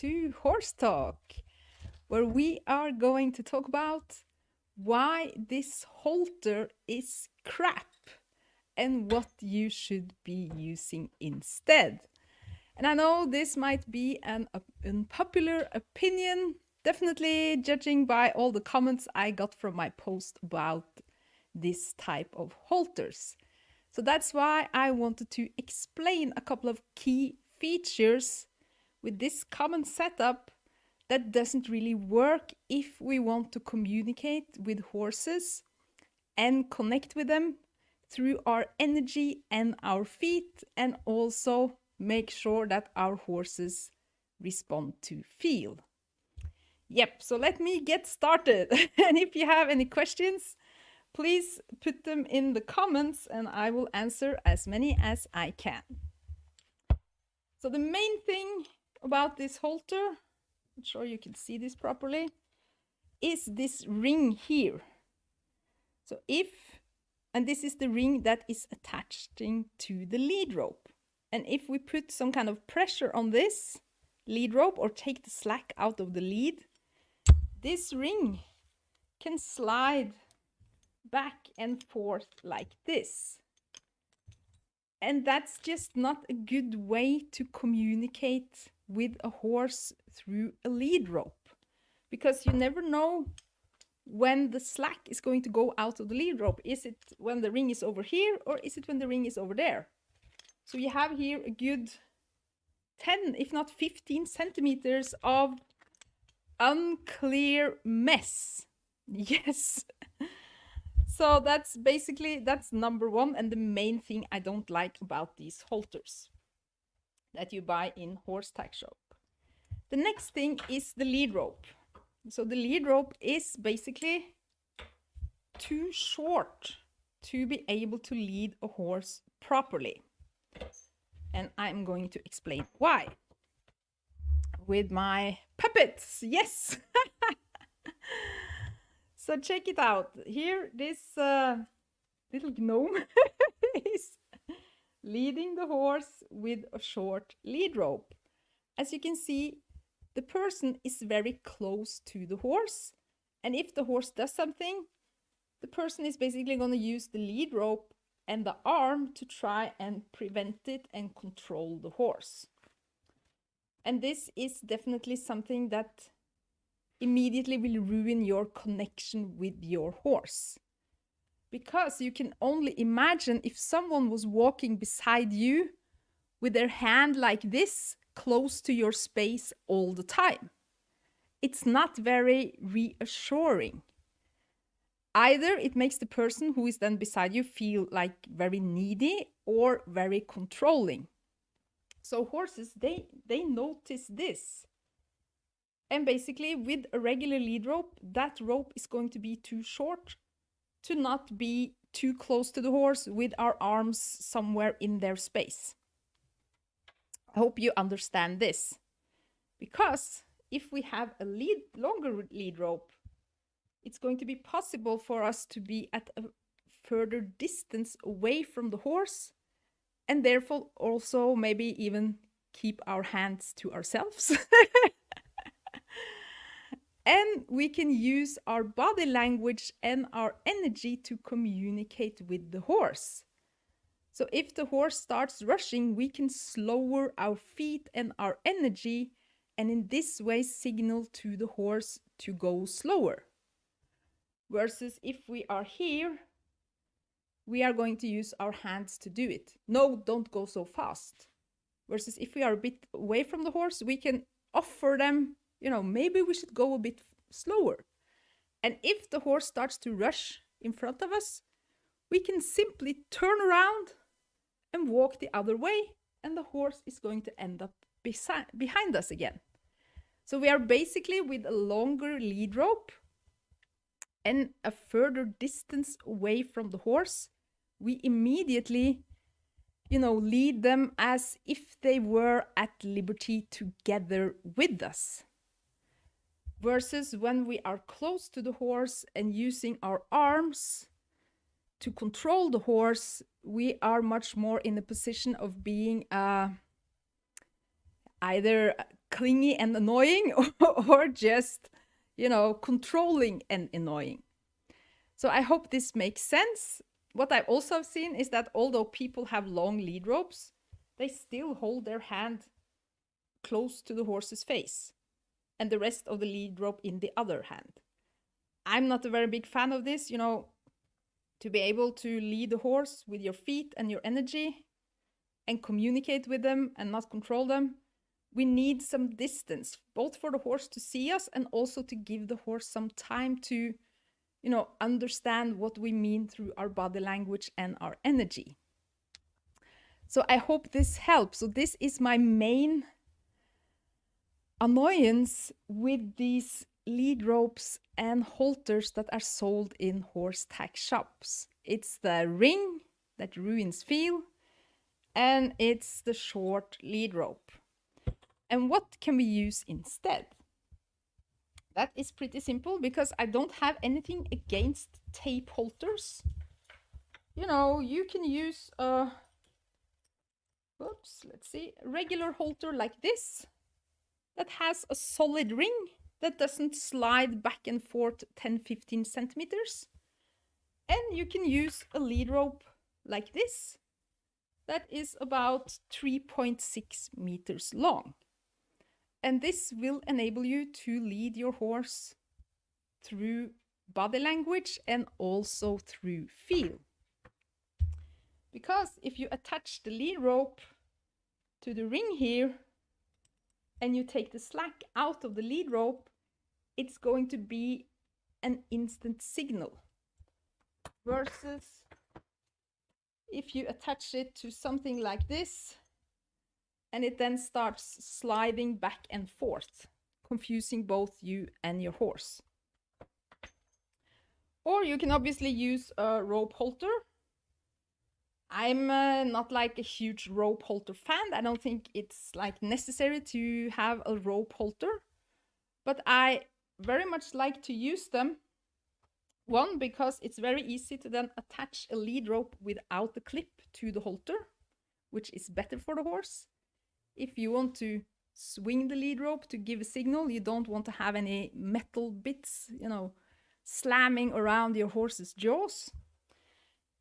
to Horse Talk, where we are going to talk about why this halter is crap and what you should be using instead. And I know this might be an unpopular opinion, definitely judging by all the comments I got from my post about this type of halters. So that's why I wanted to explain a couple of key features with this common setup that doesn't really work if we want to communicate with horses and connect with them through our energy and our feet, and also make sure that our horses respond to feel. Yep, so let me get started. And if you have any questions, please put them in the comments and I will answer as many as I can. So the main thing about this halter, I'm sure you can see this properly, is this ring here. So and this is the ring that is attaching to the lead rope. And if we put some kind of pressure on this lead rope or take the slack out of the lead, this ring can slide back and forth like this. And that's just not a good way to communicate with a horse through a lead rope, because you never know when the slack is going to go out of the lead rope. Is it when the ring is over here, or is it when the ring is over there? So you have here a good 10, if not 15 centimeters of unclear mess. Yes. So that's number one, and the main thing I don't like about these halters that you buy in horse tack shop. The next thing is the lead rope. So the lead rope is basically too short to be able to lead a horse properly. And I'm going to explain why with my puppets. Yes. So check it out. Here, this little gnome is leading the horse with a short lead rope. As you can see, the person is very close to the horse. And if the horse does something, the person is basically going to use the lead rope and the arm to try and prevent it and control the horse. And this is definitely something that immediately will ruin your connection with your horse. Because you can only imagine if someone was walking beside you with their hand like this, close to your space all the time. It's not very reassuring. Either it makes the person who is then beside you feel like very needy or very controlling. So horses, they notice this. And basically with a regular lead rope, that rope is going to be too short to not be too close to the horse with our arms somewhere in their space. I hope you understand this. Because if we have a longer lead rope, it's going to be possible for us to be at a further distance away from the horse, and therefore also maybe even keep our hands to ourselves. And we can use our body language and our energy to communicate with the horse. So if the horse starts rushing, we can slower our feet and our energy, and in this way signal to the horse to go slower. Versus if we are here, we are going to use our hands to do it. No, don't go so fast. Versus if we are a bit away from the horse, we can offer them, maybe we should go a bit slower. And if the horse starts to rush in front of us, we can simply turn around and walk the other way, and the horse is going to end up behind us again. So we are basically with a longer lead rope and a further distance away from the horse, we immediately, lead them as if they were at liberty together with us. Versus when we are close to the horse and using our arms to control the horse, we are much more in a position of being either clingy and annoying, or just, controlling and annoying. So I hope this makes sense. What I've also seen is that although people have long lead ropes, they still hold their hand close to the horse's face and the rest of the lead rope in the other hand. I'm not a very big fan of this, to be able to lead the horse with your feet and your energy and communicate with them and not control them. We need some distance, both for the horse to see us and also to give the horse some time to, understand what we mean through our body language and our energy. So I hope this helps. So this is my main annoyance with these lead ropes and halters that are sold in horse tack shops. It's the ring that ruins feel, and it's the short lead rope. And what can we use instead? That is pretty simple, because I don't have anything against tape halters. You can use a regular halter like this that has a solid ring that doesn't slide back and forth 10-15 centimeters. And you can use a lead rope like this that is about 3.6 meters long. And this will enable you to lead your horse through body language and also through feel. Because if you attach the lead rope to the ring here and you take the slack out of the lead rope, it's going to be an instant signal. Versus if you attach it to something like this and it then starts sliding back and forth, confusing both you and your horse. Or you can obviously use a rope halter. I'm not like a huge rope halter fan. I don't think it's like necessary to have a rope halter, but I very much like to use them. One, because it's very easy to then attach a lead rope without the clip to the halter, which is better for the horse. If you want to swing the lead rope to give a signal, you don't want to have any metal bits, slamming around your horse's jaws.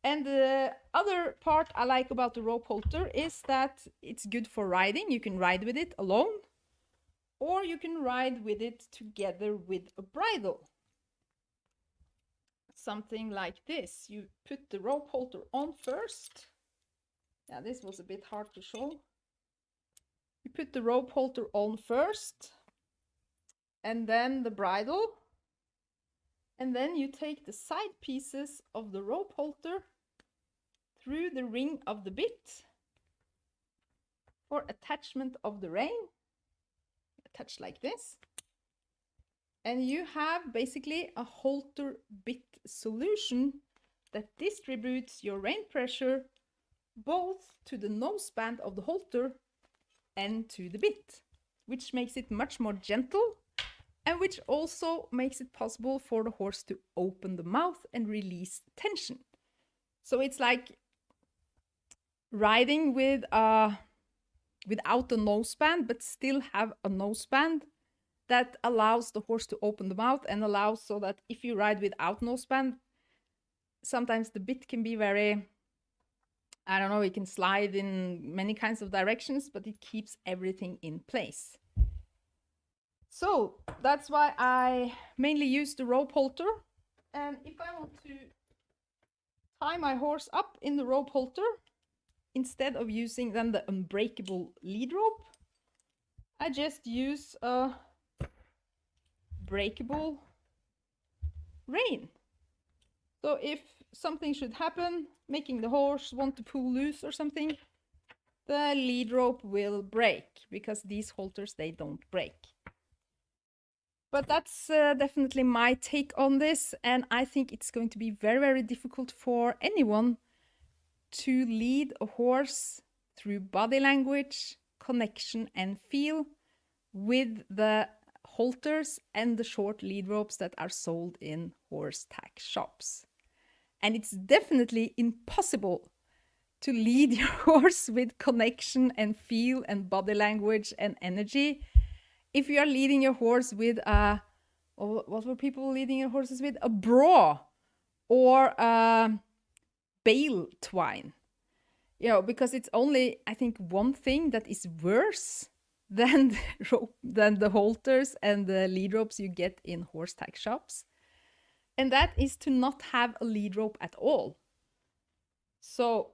And the other part I like about the rope halter is that it's good for riding. You can ride with it alone, or you can ride with it together with a bridle. Something like this. You put the rope halter on first. Yeah, this was a bit hard to show. You put the rope halter on first, and then the bridle. And then you take the side pieces of the rope halter through the ring of the bit for attachment of the rein. Attach like this. And you have basically a halter bit solution that distributes your rein pressure both to the noseband of the halter and to the bit, which makes it much more gentle and which also makes it possible for the horse to open the mouth and release tension. So it's like riding with without a noseband, but still have a noseband that allows the horse to open the mouth and allows so that if you ride without noseband, sometimes the bit can be very, it can slide in many kinds of directions, but it keeps everything in place. So that's why I mainly use the rope halter. And if I want to tie my horse up in the rope halter, instead of using then the unbreakable lead rope, I just use a breakable rein. So if something should happen, making the horse want to pull loose or something, the lead rope will break, because these halters, they don't break. But that's definitely my take on this, and I think it's going to be very, very difficult for anyone to lead a horse through body language, connection, and feel with the halters and the short lead ropes that are sold in horse tack shops. And it's definitely impossible to lead your horse with connection and feel and body language and energy if you are leading your horse with a, what were people leading their horses with? A bra or a bale twine. Because it's only, I think, one thing that is worse than than the halters and the lead ropes you get in horse tack shops. And that is to not have a lead rope at all. So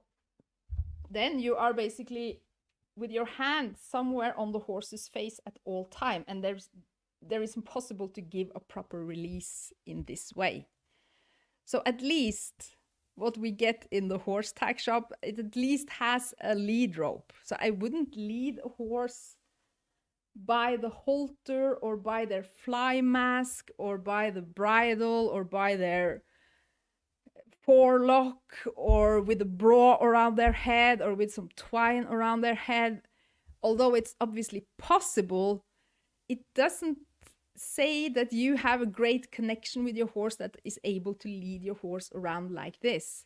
then you are basically with your hand somewhere on the horse's face at all time, and there is impossible to give a proper release in this way. So at least what we get in the horse tack shop, it at least has a lead rope. So I wouldn't lead a horse by the halter or by their fly mask or by the bridle or by their forelock or with a bra around their head or with some twine around their head. Although it's obviously possible, it doesn't say that you have a great connection with your horse that is able to lead your horse around like this.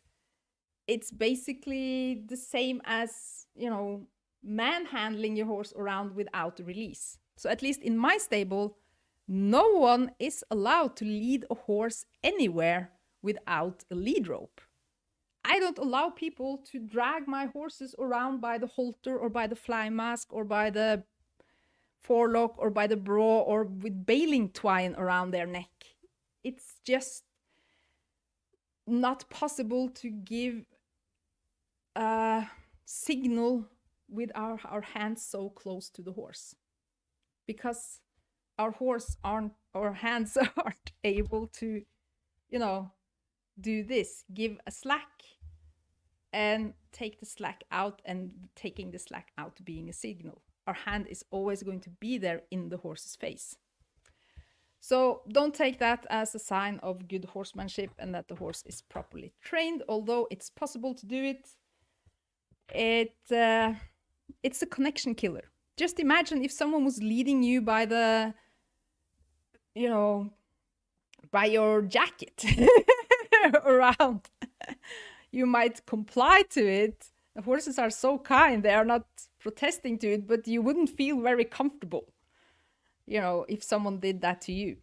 It's basically the same as, manhandling your horse around without a release. So at least in my stable, no one is allowed to lead a horse anywhere without a lead rope. I don't allow people to drag my horses around by the halter or by the fly mask or by the forelock or by the bra or with baling twine around their neck. It's just not possible to give a signal with our hands so close to the horse, because our hands aren't able to, do this, give a slack and take the slack out, and taking the slack out being a signal. Our hand is always going to be there in the horse's face. So don't take that as a sign of good horsemanship and that the horse is properly trained. Although it's possible to do it, it's a connection killer. Just imagine if someone was leading you by the, by your jacket around. You might comply to it. The horses are so kind, they are not protesting to it, but you wouldn't feel very comfortable, if someone did that to you.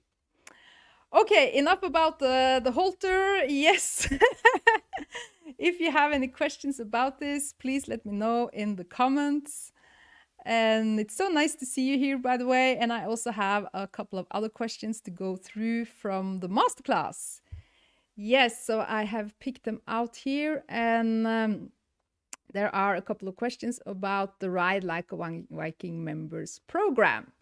Okay, enough about the halter. Yes. If you have any questions about this, please let me know in the comments. And it's so nice to see you here, by the way. And I also have a couple of other questions to go through from the masterclass. Yes, so I have picked them out here, and there are a couple of questions about the Ride Like a Viking members program.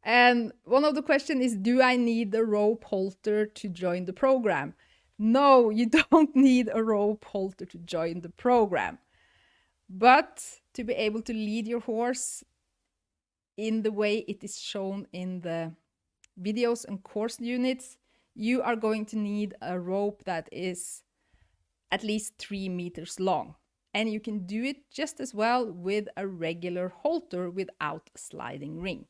And one of the questions is, do I need a rope halter to join the program? No, you don't need a rope halter to join the program. But to be able to lead your horse in the way it is shown in the videos and course units, you are going to need a rope that is at least 3 meters long. And you can do it just as well with a regular halter without a sliding ring.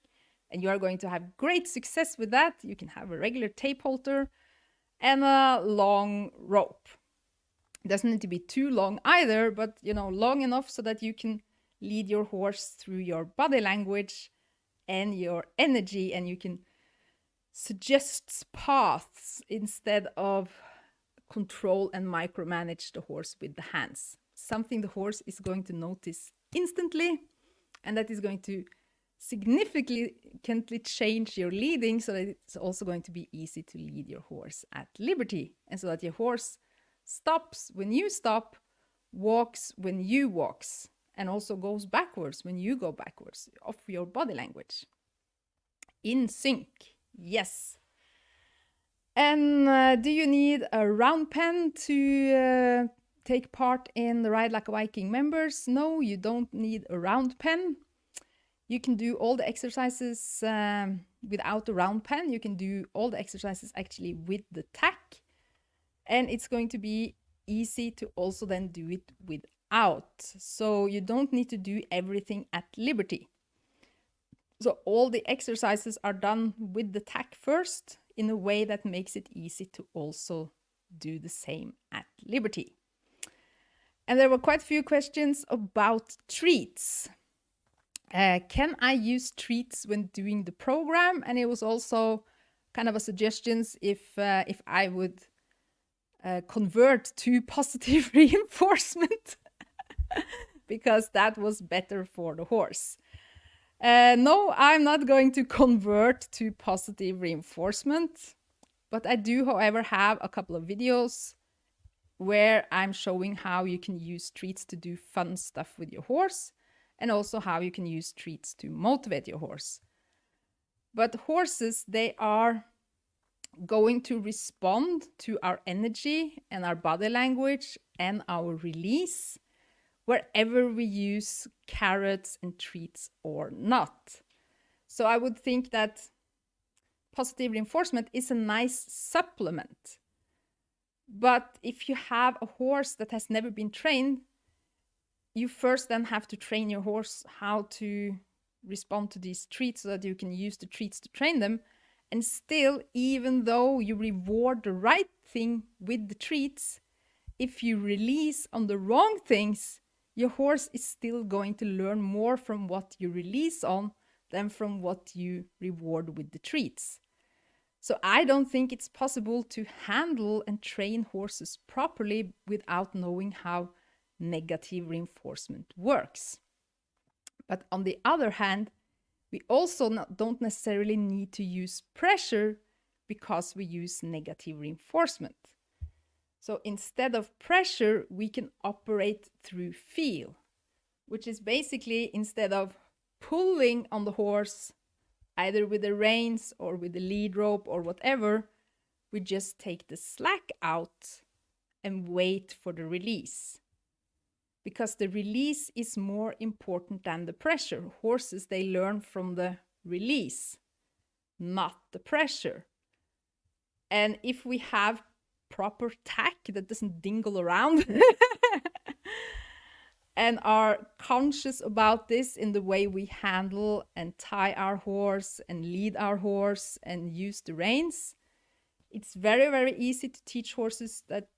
And you are going to have great success with that. You can have a regular tape halter and a long rope. It doesn't need to be too long either, but long enough so that you can lead your horse through your body language and your energy, and you can suggest paths instead of control and micromanage the horse with the hands. Something the horse is going to notice instantly, and that is going to significantly change your leading, so that it's also going to be easy to lead your horse at liberty, and so that your horse stops when you stop, walks when you walks, and also goes backwards when you go backwards, of your body language. In sync, yes. And do you need a round pen to take part in the Ride Like a Viking members? No, you don't need a round pen. You can do all the exercises without the round pen. You can do all the exercises actually with the tack. And it's going to be easy to also then do it without. So you don't need to do everything at liberty. So all the exercises are done with the tack first in a way that makes it easy to also do the same at liberty. And there were quite a few questions about treats. Can I use treats when doing the program? And it was also kind of a suggestions if I would convert to positive reinforcement because that was better for the horse. No, I'm not going to convert to positive reinforcement, but I do, however, have a couple of videos where I'm showing how you can use treats to do fun stuff with your horse and also how you can use treats to motivate your horse. But horses, they are going to respond to our energy and our body language and our release wherever we use carrots and treats or not. So I would think that positive reinforcement is a nice supplement. But if you have a horse that has never been trained, you first then have to train your horse how to respond to these treats so that you can use the treats to train them. And still, even though you reward the right thing with the treats, if you release on the wrong things, your horse is still going to learn more from what you release on than from what you reward with the treats. So I don't think it's possible to handle and train horses properly without knowing how negative reinforcement works. But on the other hand, we also don't necessarily need to use pressure because we use negative reinforcement. So instead of pressure, we can operate through feel, which is basically instead of pulling on the horse, either with the reins or with the lead rope or whatever, we just take the slack out and wait for the release. Because the release is more important than the pressure. Horses, they learn from the release, not the pressure. And if we have proper tack that doesn't dingle around and are conscious about this in the way we handle and tie our horse and lead our horse and use the reins, it's very, very easy to teach horses that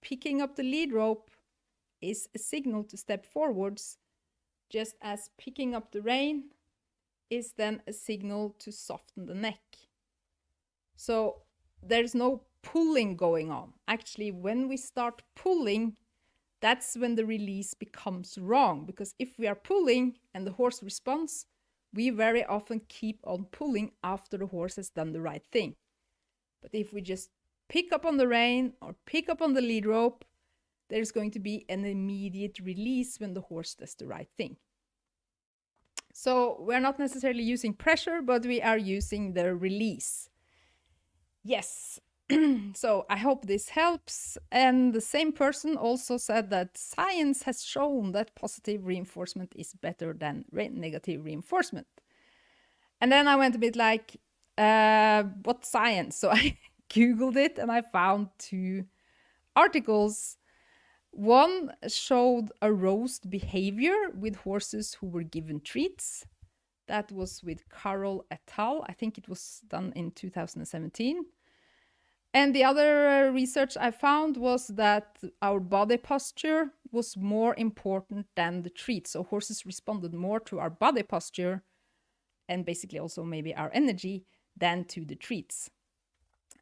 picking up the lead rope is a signal to step forwards, just as picking up the rein is then a signal to soften the neck. So there's no pulling going on. Actually, when we start pulling, that's when the release becomes wrong. Because if we are pulling and the horse responds, we very often keep on pulling after the horse has done the right thing. But if we just pick up on the rein or pick up on the lead rope, there's going to be an immediate release when the horse does the right thing. So we're not necessarily using pressure, but we are using the release. Yes. So I hope this helps. And the same person also said that science has shown that positive reinforcement is better than negative reinforcement. And then I went a bit like, what science? So I Googled it and I found 2 articles. One showed aroused behavior with horses who were given treats. That was with Carroll et al. I think it was done in 2017. And the other research I found was that our body posture was more important than the treats. So horses responded more to our body posture and basically also maybe our energy than to the treats.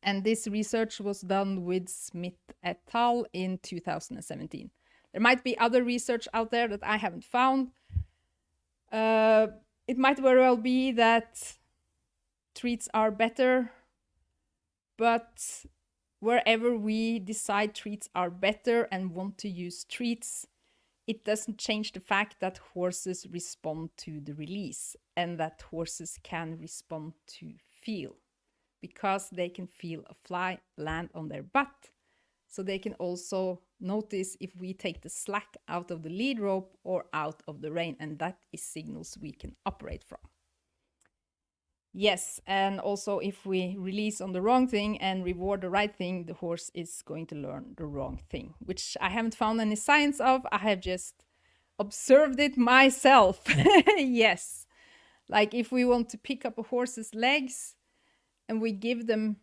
And this research was done with Smith et al. In 2017. There might be other research out there that I haven't found. It might very well be that treats are better, but wherever we decide treats are better and want to use treats, it doesn't change the fact that horses respond to the release and that horses can respond to feel. Because they can feel a fly land on their butt. So they can also notice if we take the slack out of the lead rope or out of the rein, and that is signals we can operate from. Yes, and also if we release on the wrong thing and reward the right thing, the horse is going to learn the wrong thing, which I haven't found any science of. I have just observed it myself. Yes, like if we want to pick up a horse's legs, and we give them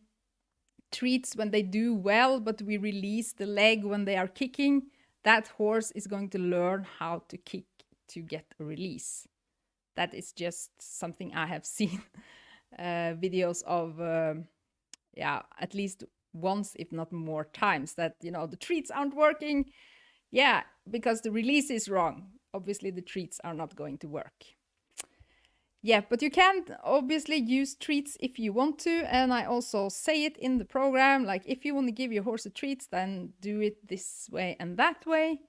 treats when they do well, but we release the leg when they are kicking, that horse is going to learn how to kick to get a release. That is just something I have seen videos of, yeah, at least once, if not more times, that, you know, the treats aren't working. Yeah, because the release is wrong. Obviously, the treats are not going to work. Yeah, but you can obviously use treats if you want to. And I also say it in the program, like if you want to give your horse a treat, then do it this way and that way.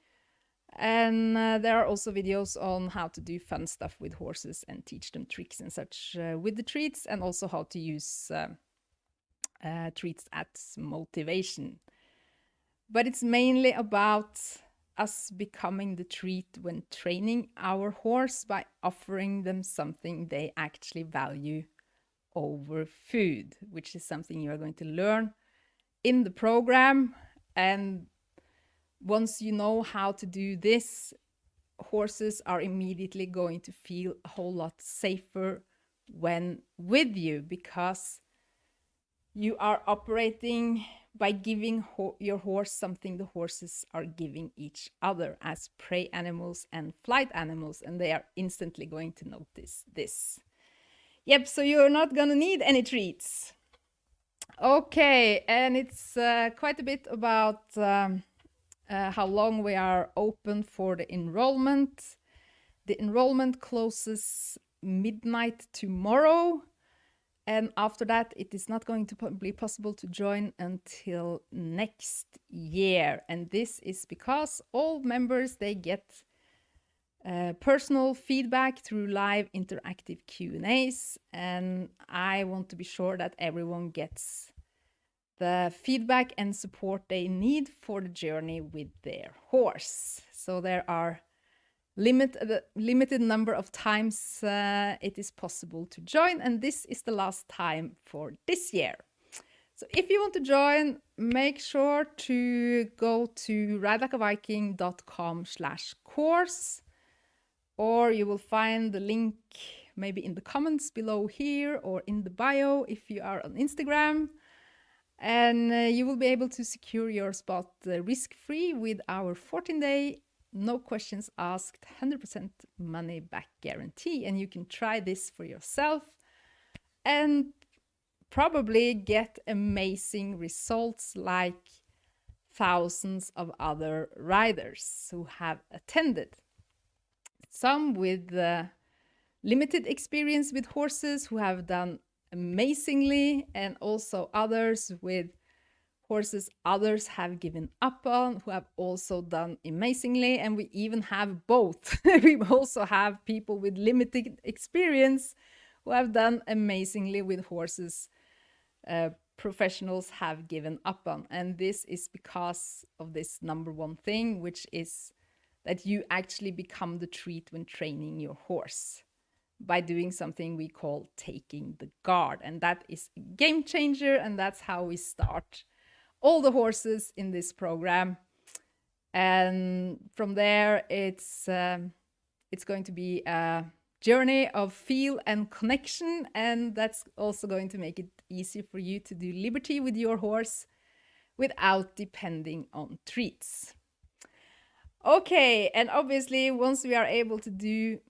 And there are also videos on how to do fun stuff with horses and teach them tricks and such with the treats, and also how to use treats as motivation. But it's mainly about us becoming the treat when training our horse by offering them something they actually value over food, which is something you are going to learn in the program. And once you know how to do this, horses are immediately going to feel a whole lot safer when with you, because you are operating by giving your horse something the horses are giving each other as prey animals and flight animals, and they are instantly going to notice this. Yep, so you're not gonna need any treats. Okay, and it's quite a bit about how long we are open for the enrollment. The enrollment closes midnight tomorrow. And after that, it is not going to be possible to join until next year. And this is because all members, they get personal feedback through live interactive Q&As. And I want to be sure that everyone gets the feedback and support they need for the journey with their horse. So there are limited number of times it is possible to join, and this is the last time for this year. So if you want to join, make sure to go to ridelikeaviking.com/course, or you will find the link maybe in the comments below here or in the bio if you are on Instagram. And you will be able to secure your spot risk-free with our 14-day no questions asked, 100% money back guarantee. And you can try this for yourself and probably get amazing results like thousands of other riders who have attended. Some with limited experience with horses who have done amazingly, and also others with horses others have given up on, who have also done amazingly. And we even have both. We also have people with limited experience who have done amazingly with horses professionals have given up on. And this is because of this number one thing, which is that you actually become the treat when training your horse by doing something we call taking the guard. And that is a game changer, and that's how we start all the horses in this program. And from there, it's going to be a journey of feel and connection, and that's also going to make it easy for you to do liberty with your horse without depending on treats. Okay, and obviously once we are able to do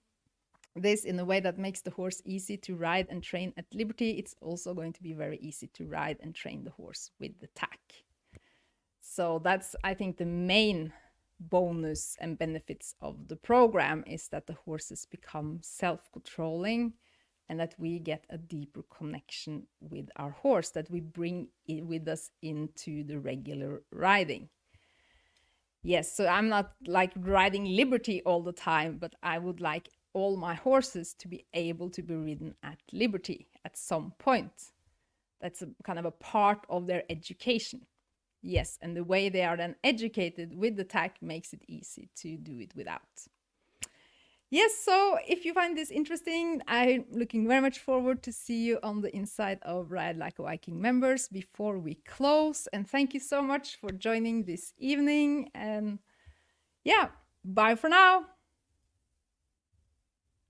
this in a way that makes the horse easy to ride and train at liberty, it's also going to be very easy to ride and train the horse with the tack. So that's, I think, the main bonus and benefits of the program, is that the horses become self-controlling and that we get a deeper connection with our horse, that we bring it with us into the regular riding. Yes, so I'm not like riding liberty all the time, but I would like all my horses to be able to be ridden at liberty at some point. That's a kind of a part of their education. Yes, and the way they are then educated with the tack makes it easy to do it without. Yes, so if you find this interesting, I'm looking very much forward to see you on the inside of Ride Like a Viking members before we close. And thank you so much for joining this evening. And yeah, bye for now.